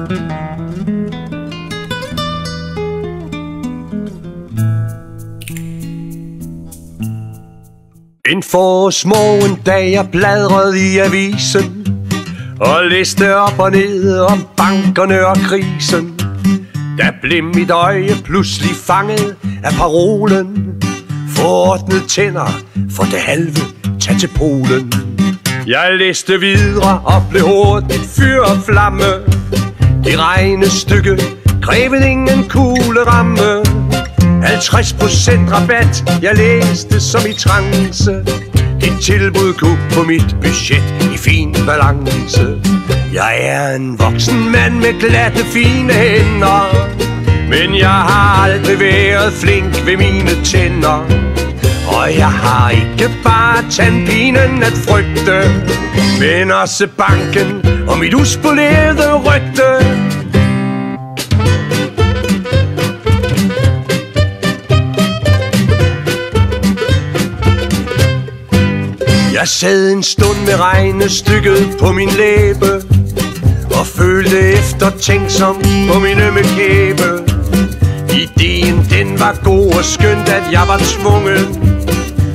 En forårsmorgen, da jeg bladrede i avisen og læste op og ned om bankerne og krisen, der blev mit øje pludselig fanget af parolen: få ordnet tænder, for det halve tag til Polen. Jeg læste videre og blev hurtigt fyr og flamme. Det regnestykke krævede ingen kugleramme. 50% rabat, jeg læste som i trance. Dit tilbud kunne på mit budget i fin balance. Jeg er en voksen mand med glatte fine hænder, men jeg har aldrig været flink ved mine tænder. Og jeg har ikke bare tandpinen at frygte, men også banken og mit uspolerede rygte. Jeg sad en stund med regnestykket på min læbe og følte eftertænksom på min ømme kæbe. Ideen den var god og skønt at jeg var tvungen,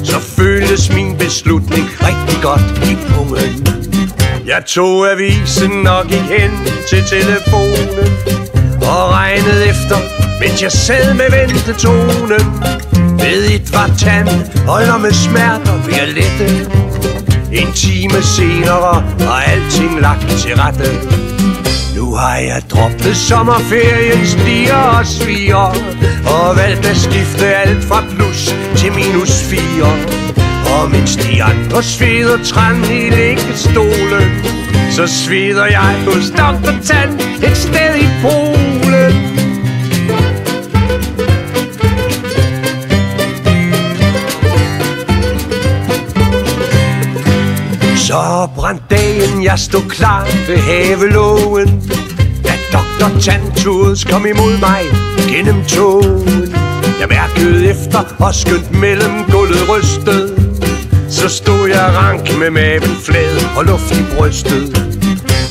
så føltes min beslutning rigtig godt i pungen. Jeg tog avisen og gik hen til telefonen og regnede efter, mens jeg sad med ventetonen. Ved et var tand holder med smerter ved at lette. En time senere var alting lagt til rette. Nu har jeg droppet sommerferien, stiger og sviger, og valgt at skifte alt fra plus til -4. Og mens de andre sveder træn i læggestolen, så sveder jeg hos Dr. Tand et sted i Polen. Så brændte dagen, jeg stod klar ved havelågen, da Dr. Tandtools kom imod mig gennem togen. Jeg mærkede efter og skønt mellem gulvet rystet, så stod jeg rank med maven flad og luft i brystet.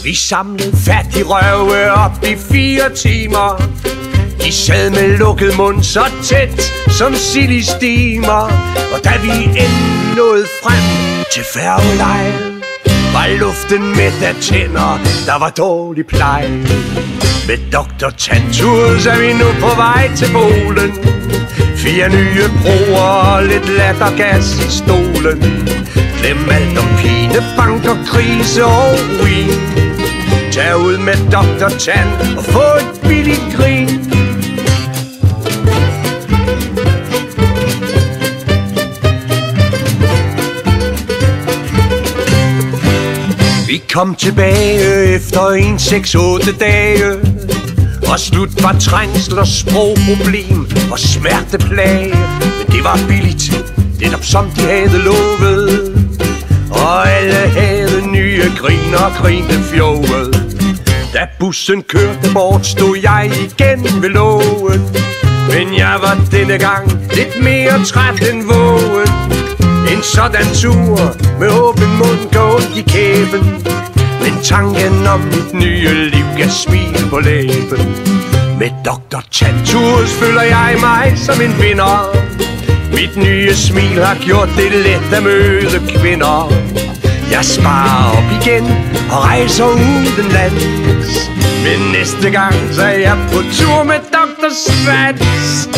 Vi samlede fat i røve op i 4 timer. De sad med lukket mund så tæt som sild i stimer. Og da vi endelig nåede frem til færgelejen, var luften mæt af tænder, der var dårlig pleje. Med Dr. Tandtools er vi nu på vej til Polen. 4 nye broer og lidt lattergas i stolen. Glem alt om pine, banker, krise og ruin. Tag ud med Dr. Tand og få et billigt grin. Vi kom tilbage efter 1-6-8 dage, og slut var trængsel og sprogproblem og smerteplage. Men det var billigt, netop som de havde lovet, og alle havde nye griner og grinte fjoget. Da bussen kørte bort, stod jeg igen ved lågen, men jeg var denne gang lidt mere træt end vågen. En sådan tur med åben mund går i kæben, men tanken om mit nye liv gav smil på læben. Med Dr. Tandtools føler jeg mig som en vinder. Mit nye smil har gjort det let at møde kvinder. Jeg sparer op igen og rejser udenlands, men næste gang så er jeg på tur med Dr. Svans.